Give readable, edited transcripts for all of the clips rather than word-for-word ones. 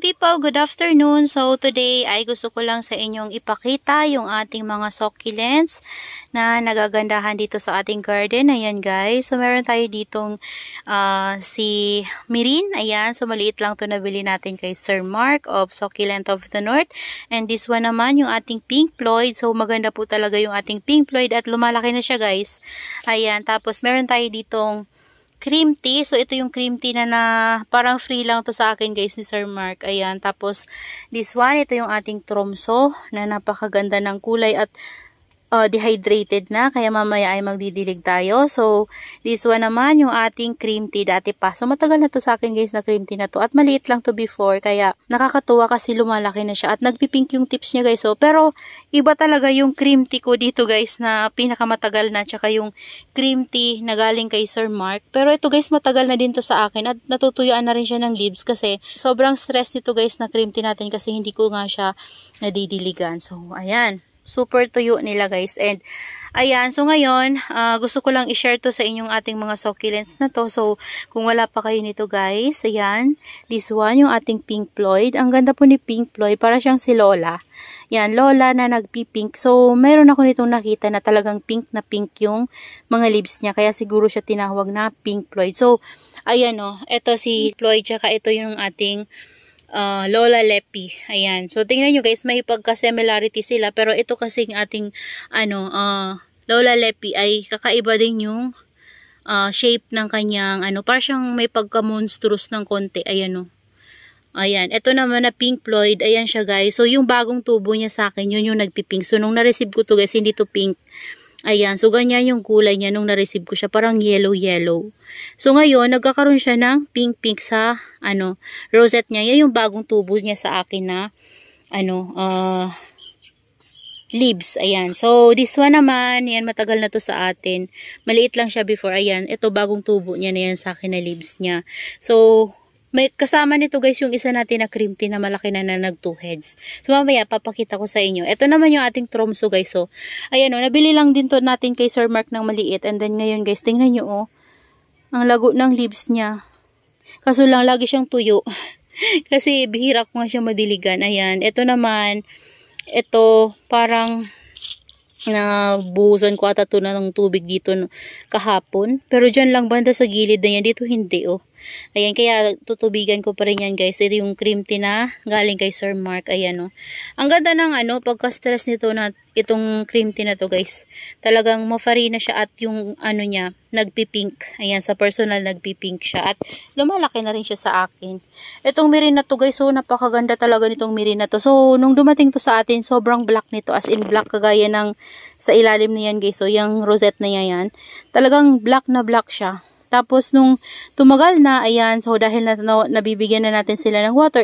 people, good afternoon. So today ay gusto ko lang sa inyong ipakita yung ating mga succulents na nagagandahan dito sa ating garden. Ayan guys, so meron tayo ditong si Mirin. Ayan, so maliit lang to nabili natin kay Sir Mark of Succulent of the North. And this one naman yung ating Pink Floyd. So maganda po talaga yung ating Pink Floyd at lumalaki na siya guys. Ayan, tapos meron tayo ditong cream tea. So, ito yung cream tea na parang free lang to sa akin guys ni Sir Mark. Ayan. Tapos, this one, ito yung ating tromso na napakaganda ng kulay at dehydrated na. Kaya mamaya ay magdidilig tayo. So, this one naman yung ating cream tea dati pa. So, matagal na to sa akin guys na cream tea na to. At maliit lang to before. Kaya nakakatuwa kasi lumalaki na siya. At nagpipink yung tips niya guys. So, pero iba talaga yung cream tea ko dito guys na pinakamatagal na. Tsaka yung cream tea na galing kay Sir Mark. Pero ito guys matagal na din to sa akin. At natutuyaan na rin siya ng leaves kasi sobrang stress nito guys na cream tea natin kasi hindi ko nga siya nadidiligan. So, ayan. Super tuyo nila guys. And ayan, so ngayon gusto ko lang i-share to sa inyong ating mga succulents na to. So kung wala pa kayo nito guys, ayan, this one yung ating Pink Floyd. Ang ganda po ni Pink Floyd, para siyang si Lola. Yan, Lola na nagpi-pink. So meron ako nitong nakita na talagang pink na pink yung mga leaves niya, kaya siguro siya tinawag na Pink Floyd. So ayan ito si Floyd, tsaka ito yung ating Lola Lepi. Ayan. So, tingnan nyo guys, may pagka-similarity sila. Pero ito kasing ating, Lola Lepi ay kakaiba din yung shape ng kanyang, parang siyang may pagka-monstrous ng konti. Ayan Ayan. Ito naman na Pink Floyd. Ayan siya guys. So, yung bagong tubo niya sa akin, yun yung nagpipink. So, nung na-receive ko to guys, hindi to pink. Ayan, so ganyan yung kulay niya nung na-receive ko siya, parang yellow-yellow. So ngayon, nagkakaroon siya ng pink-pink sa, rosette niya. Yan yung bagong tubo niya sa akin na, leaves. Ayan, so this one naman, yan matagal na to sa atin. Maliit lang siya before, ayan, ito bagong tubo niya na yan sa akin na leaves niya. So, may kasama nito guys yung isa natin na cream tea na malaki na nag 2 heads. So mamaya papakita ko sa inyo. Ito naman yung ating tromso guys. So ayan nabili lang din to natin kay Sir Mark ng maliit. And then ngayon guys, tingnan nyo ang lago ng leaves niya. Kaso lang lagi siyang tuyo. Kasi bihira ko nga siya madiligan. Ayan, ito naman, ito parang nabuhusan ko ata to na ng tubig dito kahapon. Pero dyan lang banda sa gilid na yan. Dito hindi Ayan, kaya tutubigan ko pa rin yan guys. Ito yung cream tea na galing kay Sir Mark. Ayan Ang ganda ng pagka-stress nito na itong cream tea na to guys. Talagang mafarina siya at yung niya, nagpipink. Ayan, sa personal nagpipink siya. At lumalaki na rin siya sa akin. Itong Mirin na to guys, so napakaganda talaga nitong Mirin na to. So, nung dumating to sa atin, sobrang black nito. As in black kagaya ng sa ilalim niyan guys. So, yung rosette na yan. Talagang black na black siya. Tapos nung tumagal na, ayan, so dahil nabibigyan na natin sila ng water,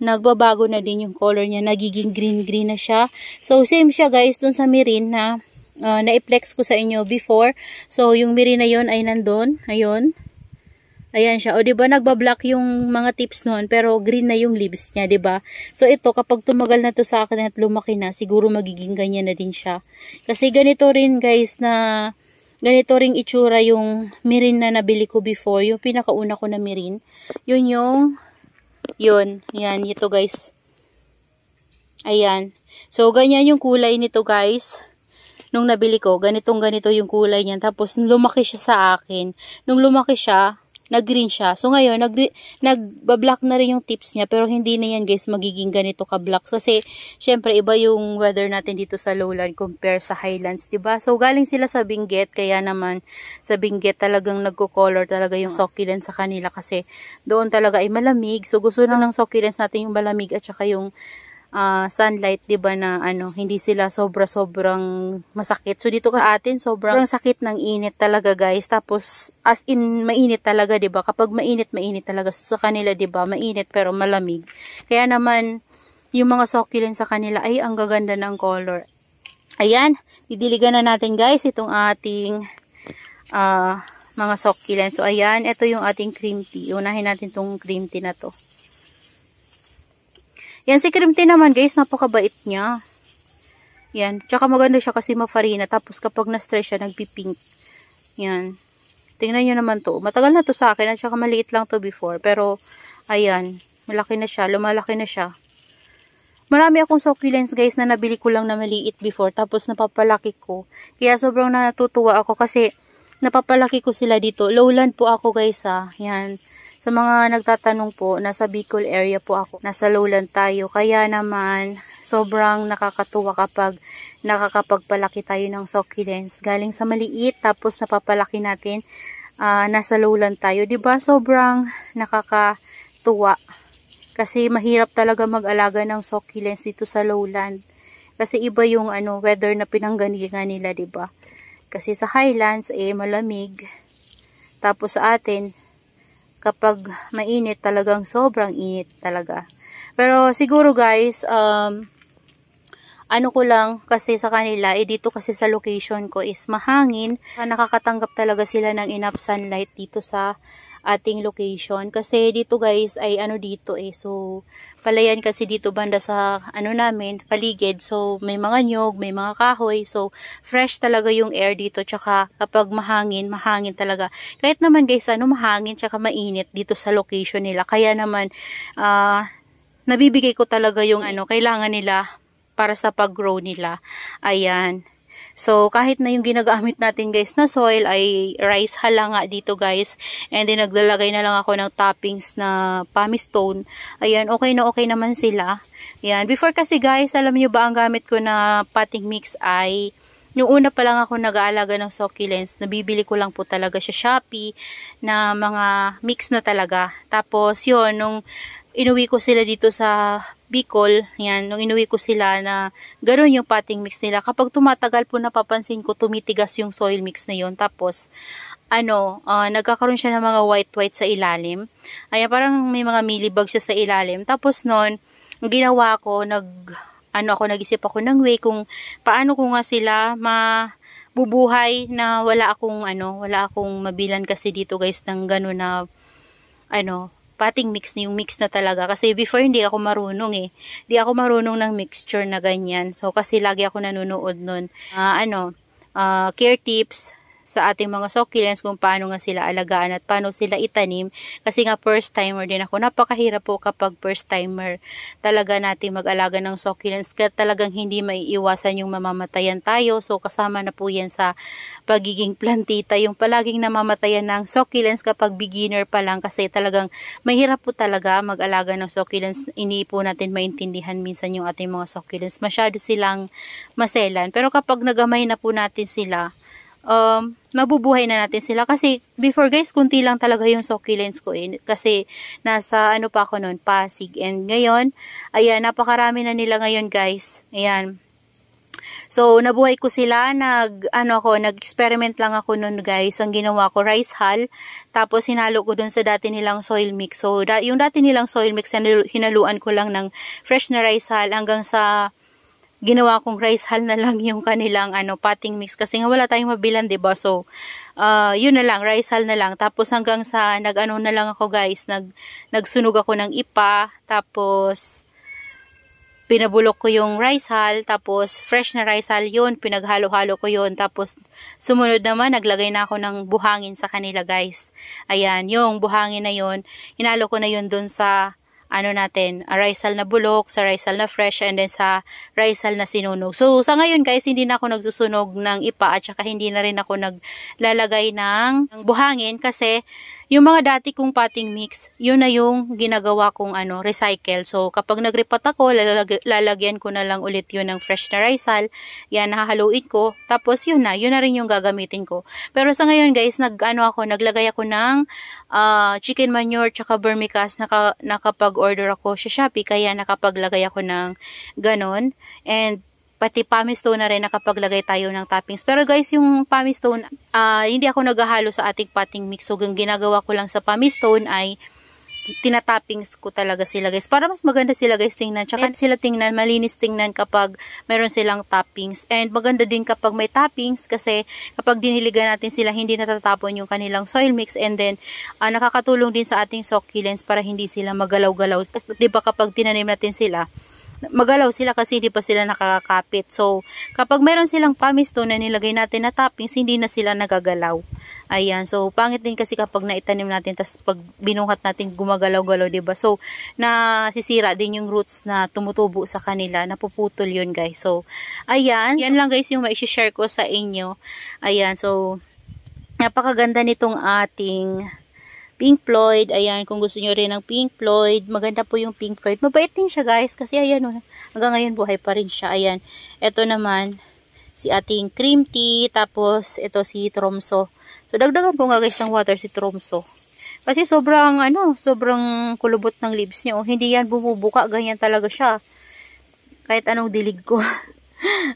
nagbabago na din yung color niya, nagiging green-green na siya. So same siya guys dun sa Mirin na na-flex ko sa inyo before. So yung Mirin na yon ay nandun, ayun. Ayan siya. O diba nagbablock yung mga tips noon pero green na yung leaves niya, diba? So ito kapag tumagal na to sa akin at lumaki na, siguro magiging ganyan na din siya. Kasi ganito rin guys ganito ring itsura yung Mirin na nabili ko before. Yung pinakauna ko na Mirin. Yun. Yan, ito guys. Ayan. So, ganyan yung kulay nito guys. Nung nabili ko, ganito yung kulay niyan. Tapos, lumaki siya sa akin. Nung lumaki siya, nag-green siya. So, ngayon, nagbablock na rin yung tips niya. Pero, hindi na yan guys magiging ganito ka-black. Kasi, syempre, iba yung weather natin dito sa lowland compare sa highlands, diba? So, galing sila sa Benguet. Kaya naman, sa Benguet talagang nagko-color talaga yung succulents sa kanila. Kasi, doon talaga ay malamig. So, gusto na ng succulents natin yung malamig at saka yung sunlight, diba, na hindi sila sobrang masakit. So dito sa atin sobrang sakit ng init talaga guys. Tapos as in mainit talaga, diba? Kapag mainit talaga. So, sa kanila, diba, mainit pero malamig. Kaya naman yung mga succulents sa kanila ay ang gaganda ng color. Ayan, didiligan na natin guys itong ating mga succulents. So ayan, ito yung ating cream tea. Unahin natin tong cream tea na to. Yan, si cream tea naman guys, napakabait niya. Yan, tsaka maganda siya kasi mafarina. Tapos kapag na-stress siya, nagpipink. Yan. Tingnan nyo naman to. Matagal na to sa akin at saka maliit lang to before. Pero, ayan. Malaki na siya, lumalaki na siya. Marami akong succulents guys na nabili ko lang na maliit before tapos napapalaki ko. Kaya sobrang natutuwa ako kasi napapalaki ko sila dito. Lowland po ako guys Yan. Sa mga nagtatanong po, nasa Bicol area po ako. Nasa lowland tayo. Kaya naman sobrang nakakatuwa kapag nakakapagpalaki tayo ng succulents. Galing sa maliit tapos napapalaki natin. Nasa lowland tayo. Diba? Sobrang nakakatuwa. Kasi mahirap talaga mag-alaga ng succulents dito sa lowland. Kasi iba yung weather na pinanggalingan nila, 'di ba? Kasi sa highlands malamig. Tapos sa atin kapag mainit talagang sobrang init talaga. Pero siguro guys, ko lang kasi sa kanila, dito kasi sa location ko is mahangin. Nakakatanggap talaga sila ng enough sunlight dito sa ating location. Kasi dito guys ay dito so palayan kasi dito banda sa namin, paligid. So may mga nyog, may mga kahoy. So fresh talaga yung air dito. Tsaka kapag mahangin talaga. Kahit naman guys mahangin tsaka mainit dito sa location nila. Kaya naman nabibigay ko talaga yung kailangan nila para sa pag-grow nila. Ayan. So, kahit na yung ginagamit natin guys na soil ay rice hull nga dito guys. And then naglalagay na lang ako ng toppings na pumice stone. Ayan, okay naman sila. Ayan, before kasi guys, alam nyo ba ang gamit ko na potting mix ay yung una pa lang ako nag-aalaga ng succulents, nabibili ko lang po talaga sa Shopee na mga mix na talaga. Tapos yun, nung inuwi ko sila dito sa Bicol, yan, nung inuwi ko sila na gano'n yung potting mix nila. Kapag tumatagal po napapansin ko, tumitigas yung soil mix na yun. Tapos, nagkakaroon siya ng mga white sa ilalim. Ayan, parang may mga mealybug siya sa ilalim. Tapos nun, ginawa ko, nag-isip ako ng way kung paano ko nga sila mabubuhay na wala akong mabilan kasi dito guys ng gano'n na, potting mix na yung mix na talaga. Kasi before hindi ako marunong Hindi ako marunong ng mixture na ganyan. So kasi lagi ako nanonood nun. Care tips sa ating mga succulents kung paano nga sila alagaan at paano sila itanim. Kasi nga first timer din ako. Napakahirap po kapag first timer talaga natin mag-alaga ng succulents. Kaya talagang hindi maiiwasan yung mamamatayan tayo. So kasama na po yan sa pagiging plantita. Yung palaging namamatayan ng succulents kapag beginner pa lang. Kasi talagang mahirap po talaga mag-alaga ng succulents. Hindi po natin maintindihan minsan yung ating mga succulents. Masyado silang maselan. Pero kapag nagamay na po natin sila, mabubuhay na natin sila. Kasi before guys, kunti lang talaga yung succulents ko kasi nasa pa ako nun, Pasig. And ngayon, ayan, napakarami na nila ngayon guys. Ayan. So, nabuhay ko sila, nag-experiment lang ako nun guys. Ang ginawa ko, rice hull. Tapos, hinalo ko dun sa dati nilang soil mix. So, yung dati nilang soil mix, hinaluan ko lang ng fresh na rice hull hanggang sa ginawa kong rice hull na lang yung kanilang potting mix kasi nga wala tayong mabilan, 'di ba? So yun na lang, rice hull na lang. Tapos hanggang sa na lang ako guys, nagsunog ako ng ipa, tapos pinabulok ko yung rice hull, tapos fresh na rice hull yun, pinaghalo-halo ko yun. Tapos sumunod naman naglagay na ako ng buhangin sa kanila guys. Ayan, yung buhangin na yun, hinalo ko na yun dun sa rice hull na bulok, sa rice hull na fresh, and then sa rice hull na sinunog. So, sa ngayon guys, hindi na ako nagsusunog ng ipa at saka hindi na rin ako naglalagay ng buhangin kasi yung mga dati kong potting mix, yun na yung ginagawa kong recycle. So, kapag nagripat ako, lalagyan ko na lang ulit yun ng fresh na rice hull. Yan, nahahaluin ko. Tapos, yun na rin yung gagamitin ko. Pero sa ngayon guys, naglagay ako ng chicken manure tsaka vermicast. Nakapag-order ako sa Shopee, kaya nakapaglagay ako ng ganon. And pati pumice stone na rin nakapaglagay tayo ng toppings. Pero guys, yung pumice stone, hindi ako naghahalo sa ating potting mix. So, ang ginagawa ko lang sa pumice stone ay tinatoppings ko talaga sila guys. Para mas maganda sila guys tingnan. Tsaka sila tingnan, malinis tingnan kapag meron silang toppings. And maganda din kapag may toppings kasi kapag diniligan natin sila, hindi natatapon yung kanilang soil mix. And then, nakakatulong din sa ating succulents para hindi sila magalaw-galaw. Kasi diba kapag tinanim natin sila, magalaw sila kasi hindi pa sila nakakakapit. So, kapag meron silang pumice stone na nilagay natin na toppings, hindi na sila nagagalaw. Ayan, so pangit din kasi kapag naitanim natin, tas pag binuhat natin gumagalaw-galaw, diba? So, nasisira din yung roots na tumutubo sa kanila, napuputol yun guys. So, ayan, yan lang guys yung ma-share ko sa inyo. Ayan, so, napakaganda nitong ating Pink Floyd. Ayan, kung gusto nyo rin ng Pink Floyd, maganda po yung Pink Floyd. Mabait din siya guys, kasi ayan o, hanggang ngayon buhay pa rin siya. Ayan, ito naman, si ating cream tea, tapos ito si Tromso. So, dagdagan ko nga guys ng water si Tromso. Kasi sobrang, sobrang kulubot ng leaves niya. O, hindi yan bumubuka, ganyan talaga siya. Kahit anong dilig ko.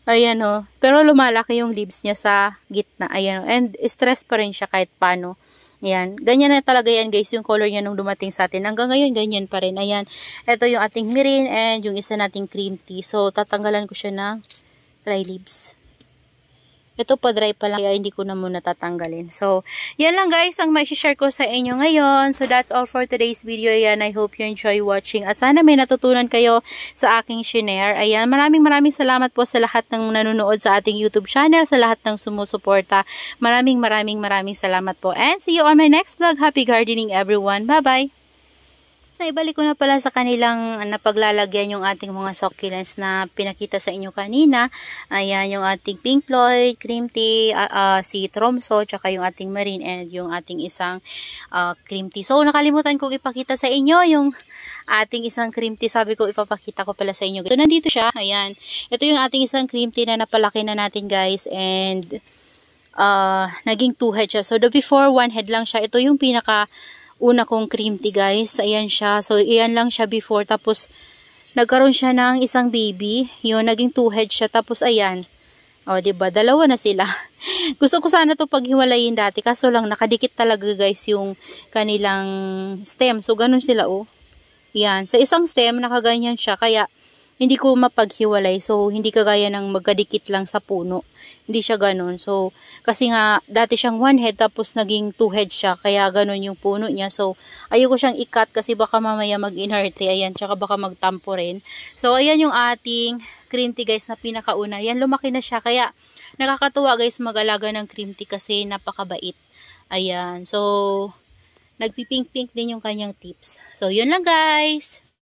Ayan o. Pero lumalaki yung leaves niya sa gitna. Ayan o. And stress pa rin siya kahit paano. Ayan. Ganyan na talaga yan guys, yung color niya nung dumating sa atin. Hanggang ngayon, ganyan pa rin. Ayan. Ito yung ating mirin and yung isa nating cream tea. So, tatanggalan ko siya ng dry leaves. Ito pa dry pa lang, kaya hindi ko na muna tatanggalin. So, yan lang guys ang may share ko sa inyo ngayon. So, that's all for today's video. Ayan, I hope you enjoy watching. At sana may natutunan kayo sa aking share. Ayan, maraming salamat po sa lahat ng nanonood sa ating YouTube channel, sa lahat ng sumusuporta. Maraming salamat po. And see you on my next vlog. Happy gardening everyone. Bye-bye! Ibalik ko na pala sa kanilang napaglalagyan yung ating mga succulents na pinakita sa inyo kanina. Ayan, yung ating Pink Floyd, cream tea, si Tromso, tsaka yung ating marine and yung ating isang cream tea. So, nakalimutan kong ipakita sa inyo yung ating isang cream tea. Sabi ko, ipapakita ko pala sa inyo. So, nandito siya. Ayan. Ito yung ating isang cream tea na napalaki na natin guys. And, naging 2 head siya. So, the before 1 head lang siya. Ito yung pinaka una kong cream tea guys. Ayan siya. So, iyan lang siya before. Tapos, nagkaroon siya ng isang baby. Yun, naging 2 head siya. Tapos, ayan. O, diba? Dalawa na sila. Gusto ko sana to paghiwalayin dati. Kaso lang, nakadikit talaga guys yung kanilang stem. So, ganun sila oh. Yan. Sa isang stem, nakaganyan siya. Kaya, hindi ko mapaghiwalay. So, hindi kagaya ng magkadikit lang sa puno. Hindi siya ganun. So, kasi nga, dati siyang 1 head, tapos naging 2 head siya. Kaya ganun yung puno niya. So, ayoko siyang i-cut kasi baka mamaya mag-inerte. Ayan, tsaka baka magtampo rin. So, ayan yung ating cream tea guys na pinakauna. Yan, lumaki na siya. Kaya, nakakatuwa guys mag-alaga ng cream tea kasi napakabait. Ayan. So, nagpipink-pink din yung kanyang tips. So, yun lang guys.